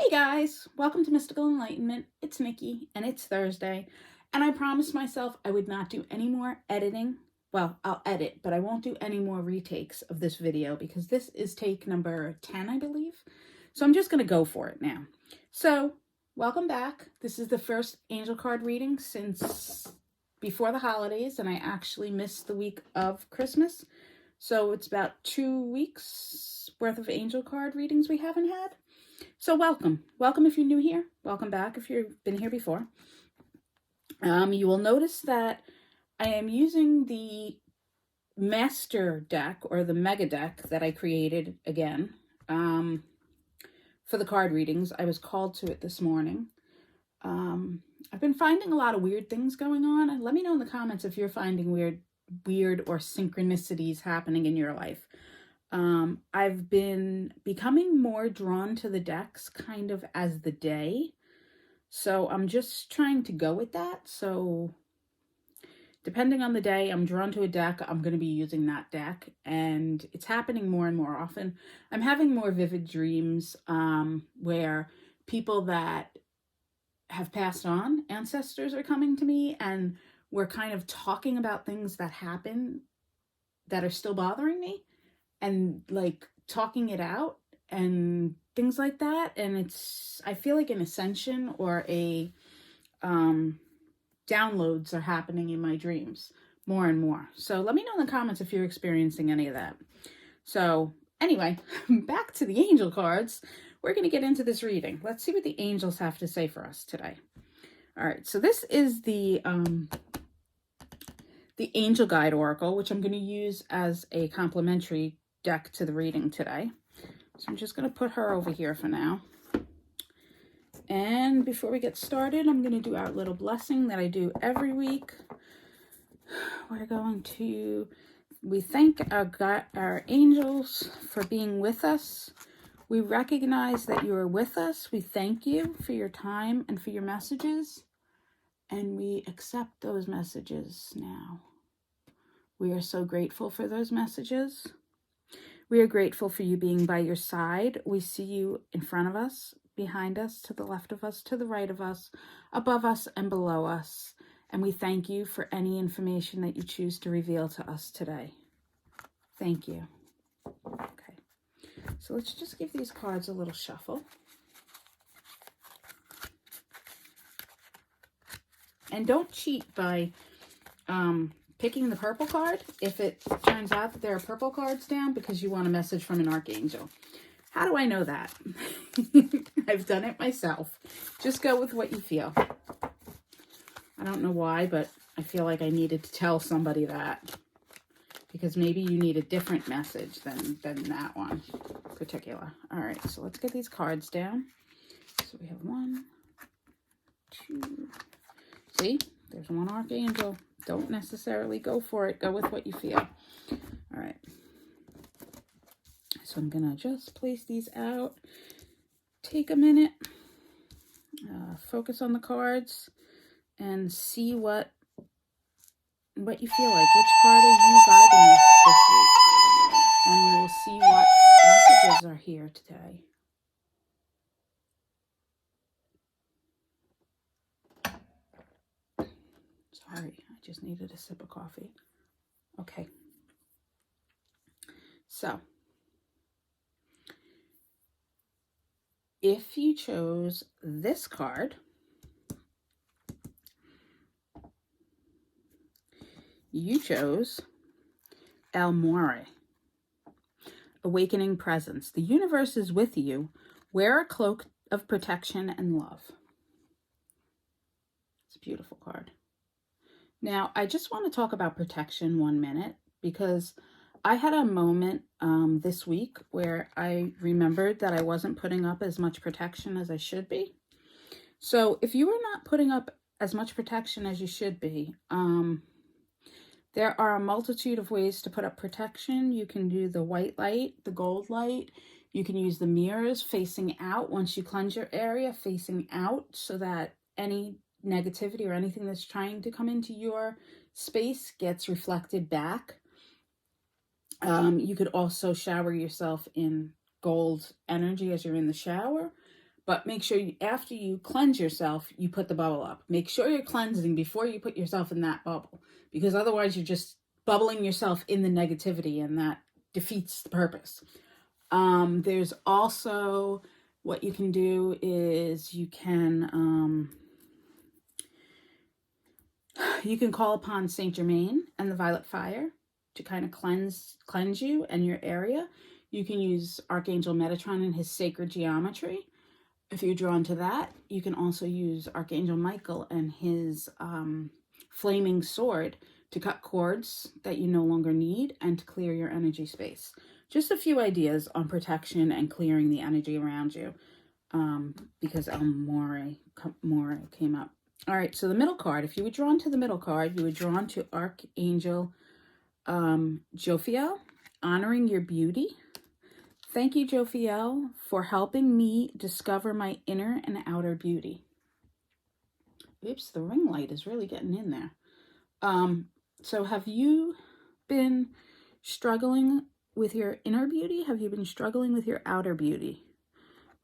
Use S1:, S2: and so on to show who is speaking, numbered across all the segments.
S1: Hey guys, welcome to Mystical Enlightenment. It's Nikki and it's Thursday, and I promised myself I would not do any more editing. Well, I'll edit, but I won't do any more retakes of this video because this is take number 10, I believe. So I'm just going to go for it now. So, welcome back. This is the first angel card reading since before the holidays, and I actually missed the week of Christmas. So it's about 2 weeks worth of angel card readings we haven't had. So welcome. Welcome if you're new here. Welcome back if you've been here before. You will notice that I am using the master deck or the mega deck that I created again for the card readings. I was called to it this morning. I've been finding a lot of weird things going on. And let me know in the comments if you're finding weird or synchronicities happening in your life. I've been becoming more drawn to the decks kind of as the day. So I'm just trying to go with that. So depending on the day, I'm drawn to a deck. I'm going to be using that deck. And it's happening more and more often. I'm having more vivid dreams where people that have passed on, ancestors, are coming to me. And we're kind of talking about things that happen that are still bothering me. And like talking it out and things like that. And I feel like an ascension or a downloads are happening in my dreams more and more. So let me know in the comments if you're experiencing any of that. So anyway, back to the angel cards. We're going to get into this reading. Let's see what the angels have to say for us today. All right. So this is the Angel Guide Oracle, which I'm going to use as a complementary deck to the reading today. So I'm just going to put her over here for now. And before we get started, I'm going to do our little blessing that I do every week. We thank our angels for being with us. We recognize that you are with us. We thank you for your time and for your messages. And we accept those messages now. We are so grateful for those messages. We are grateful for you being by your side. We see you in front of us, behind us, to the left of us, to the right of us, above us, and below us. And we thank you for any information that you choose to reveal to us today. Thank you. Okay. So let's just give these cards a little shuffle. And don't cheat by picking the purple card if it turns out that there are purple cards down because you want a message from an archangel. How do I know that? I've done it myself. Just go with what you feel. I don't know why, but I feel like I needed to tell somebody that because maybe you need a different message than that one in particular. All right, so let's get these cards down. So we have 1, 2. See, there's one archangel. Don't necessarily go for it. Go with what you feel. All right. So I'm going to just place these out. Take a minute. Focus on the cards and see what you feel like. Which card are you vibing with this week? And we will see what messages are here today. Sorry, I just needed a sip of coffee. Okay. So, if you chose this card, you chose El More, Awakening Presence. The universe is with you. Wear a cloak of protection and love. It's a beautiful card. Now, I just want to talk about protection 1 minute because I had a moment this week where I remembered that I wasn't putting up as much protection as I should be. So if you are not putting up as much protection as you should be, there are a multitude of ways to put up protection. You can do the white light, the gold light. You can use the mirrors facing out once you cleanse your area, facing out so that any negativity or anything that's trying to come into your space gets reflected back. You could also shower yourself in gold energy as you're in the shower, But make sure after you cleanse yourself, you put the bubble up. Make sure you're cleansing before you put yourself in that bubble, because otherwise you're just bubbling yourself in the negativity, and that defeats the purpose. There's also what you can do is you can call upon Saint Germain and the Violet Fire to kind of cleanse you and your area. You can use Archangel Metatron and his sacred geometry. If you're drawn to that, you can also use Archangel Michael and his flaming sword to cut cords that you no longer need and to clear your energy space. Just a few ideas on protection and clearing the energy around you, because El More came up. All right, so the middle card, if you were drawn to the middle card, you were drawn to Archangel Jophiel, honoring your beauty. Thank you, Jophiel, for helping me discover my inner and outer beauty. Oops, the ring light is really getting in there. So have you been struggling with your inner beauty? Have you been struggling with your outer beauty?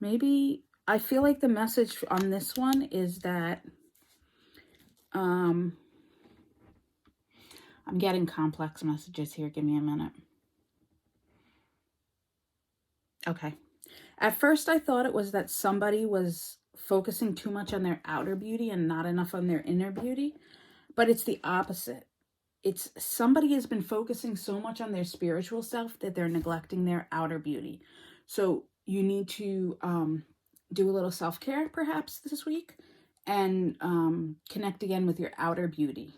S1: Maybe, I feel like the message on this one is that I'm getting complex messages here. Give me a minute. Okay. At first, I thought it was that somebody was focusing too much on their outer beauty and not enough on their inner beauty. But it's the opposite. It's somebody has been focusing so much on their spiritual self that they're neglecting their outer beauty. So you need to do a little self-care perhaps this week and connect again with your outer beauty.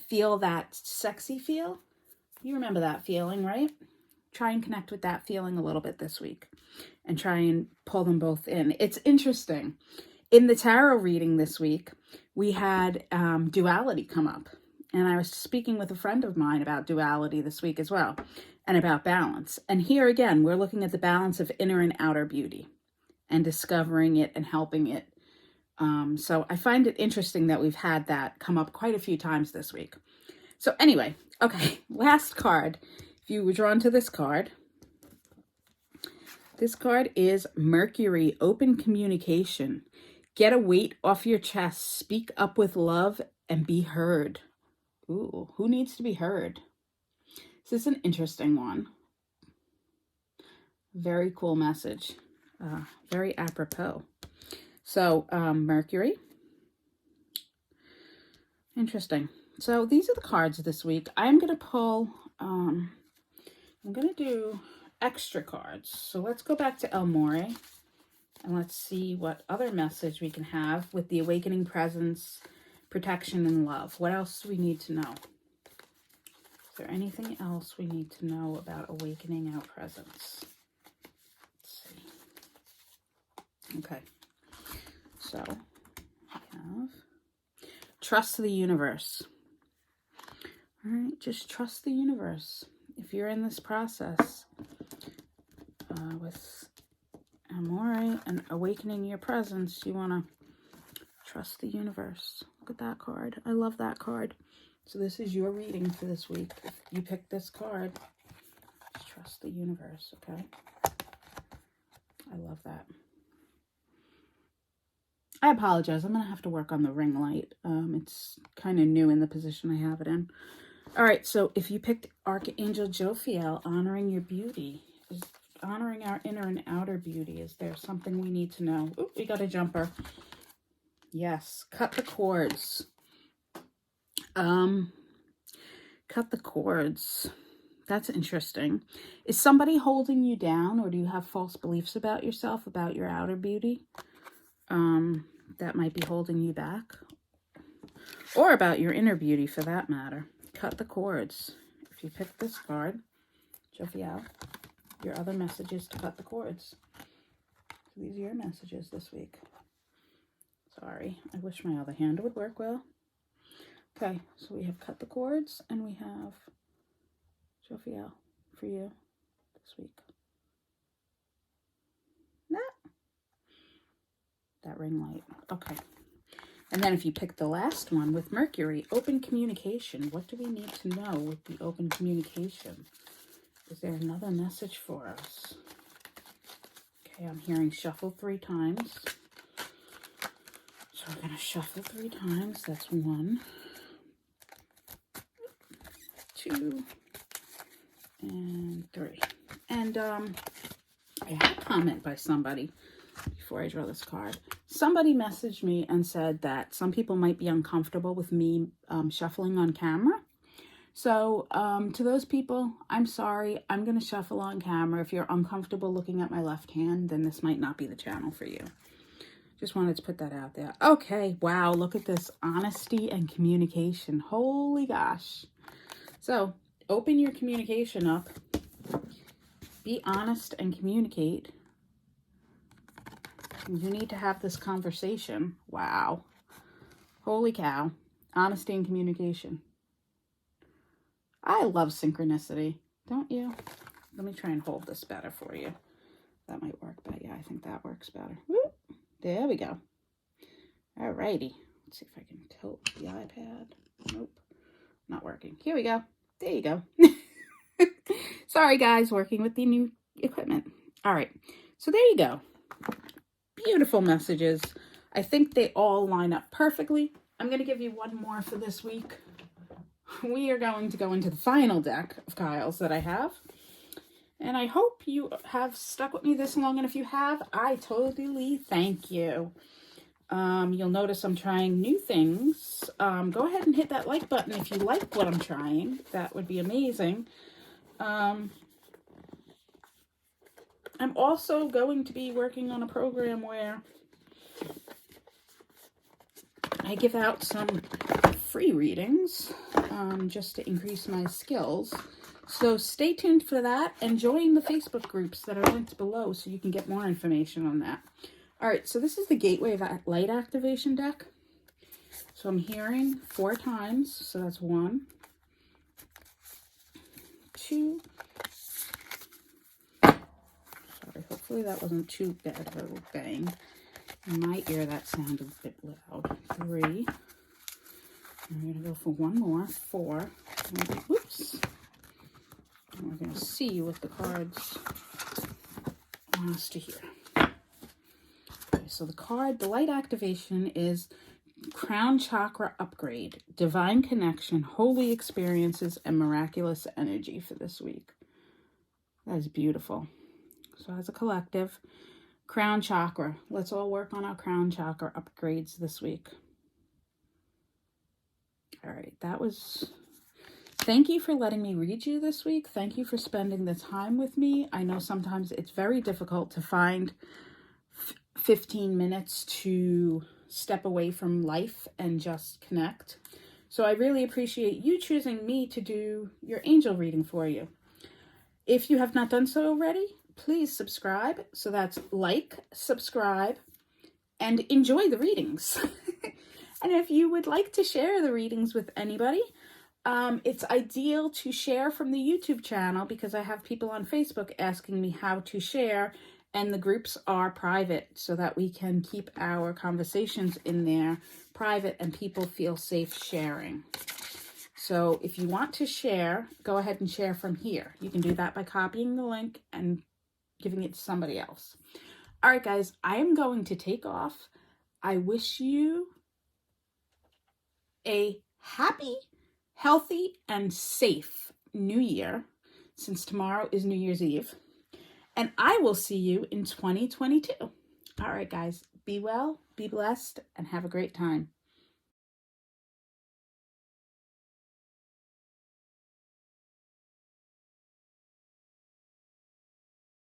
S1: Feel that sexy feel. You remember that feeling, right? Try and connect with that feeling a little bit this week and try and pull them both in. It's interesting. In the tarot reading this week, we had duality come up. And I was speaking with a friend of mine about duality this week as well, and about balance. And here again, we're looking at the balance of inner and outer beauty and discovering it and helping it. So I find it interesting that we've had that come up quite a few times this week. So anyway, okay, last card. If you were drawn to this card is Mercury, open communication. Get a weight off your chest. Speak up with love and be heard. Ooh, who needs to be heard? This is an interesting one. Very cool message. Very apropos. So, Mercury. Interesting. So, these are the cards this week. I'm going to pull, I'm going to do extra cards. So, let's go back to El More. And let's see what other message we can have with the awakening presence, protection, and love. What else do we need to know? Is there anything else we need to know about awakening our presence? Let's see. Okay. So, we have trust the universe. All right, just trust the universe. If you're in this process with Amore and awakening your presence, you want to trust the universe. Look at that card. I love that card. So this is your reading for this week. If you pick this card, just trust the universe, okay? I love that. I apologize. I'm going to have to work on the ring light. It's kind of new in the position I have it in. All right, so if you picked Archangel Jophiel, honoring your beauty, is honoring our inner and outer beauty. Is there something we need to know? Ooh, we got a jumper. Yes, cut the cords. Cut the cords. That's interesting. Is somebody holding you down, or do you have false beliefs about yourself, about your outer beauty? That might be holding you back. Or about your inner beauty, for that matter. Cut the cords. If you pick this card, Jophiel, your other message is to cut the cords. So these are your messages this week. Sorry, I wish my other hand would work well. Okay, so we have cut the cords, and we have Jophiel for you this week. That ring light. Okay. And then if you pick the last one with Mercury, open communication. What do we need to know with the open communication? Is there another message for us? Okay, I'm hearing shuffle 3 times. So we're going to shuffle 3 times. That's 1, 2, and 3. And I had a comment by somebody before I draw this card. Somebody messaged me and said that some people might be uncomfortable with me shuffling on camera. So to those people, I'm sorry. I'm going to shuffle on camera. If you're uncomfortable looking at my left hand, then this might not be the channel for you. Just wanted to put that out there. Okay, wow, look at this. Honesty and communication. Holy gosh. So open your communication up. Be honest and communicate. You need to have this conversation. Wow. Holy cow. Honesty and communication. I love synchronicity. Don't you? Let me try and hold this better for you. That might work, but yeah, I think that works better. Woo. There we go. Alrighty. Let's see if I can tilt the iPad. Nope. Not working. Here we go. There you go. Sorry, guys. Working with the new equipment. All right. So there you go. Beautiful messages. I think they all line up perfectly. I'm going to give you one more for this week. We are going to go into the final deck of Kyle's that I have. And I hope you have stuck with me this long. And if you have, I totally thank you. You'll notice I'm trying new things. Go ahead and hit that like button if you like what I'm trying. That would be amazing. I'm also going to be working on a program where I give out some free readings just to increase my skills. So stay tuned for that and join the Facebook groups that are linked below so you can get more information on that. All right, so this is the Gateway of Light Activation deck. So I'm hearing 4 times. So that's 1, 2. Sorry, hopefully that wasn't too bad of a bang. In my ear, that sounded a bit loud. 3. And we're going to go for 1 more. 4. Whoops. And we're going to see what the cards want us to hear. Okay, so the light activation is Crown Chakra Upgrade, Divine Connection, Holy Experiences, and Miraculous Energy for this week. That is beautiful. So as a collective, Crown Chakra. Let's all work on our Crown Chakra upgrades this week. All right, that was... Thank you for letting me read you this week. Thank you for spending the time with me. I know sometimes it's very difficult to find 15 minutes to step away from life and just connect. So I really appreciate you choosing me to do your angel reading for you. If you have not done so already, please subscribe. So that's like, subscribe, and enjoy the readings. And if you would like to share the readings with anybody, it's ideal to share from the YouTube channel because I have people on Facebook asking me how to share, and the groups are private so that we can keep our conversations in there private and people feel safe sharing. So if you want to share, go ahead and share from here. You can do that by copying the link and giving it to somebody else. All right, guys, I am going to take off. I wish you a happy, healthy, and safe New Year, since tomorrow is New Year's Eve. And I will see you in 2022. All right, guys, be well, be blessed, and have a great time.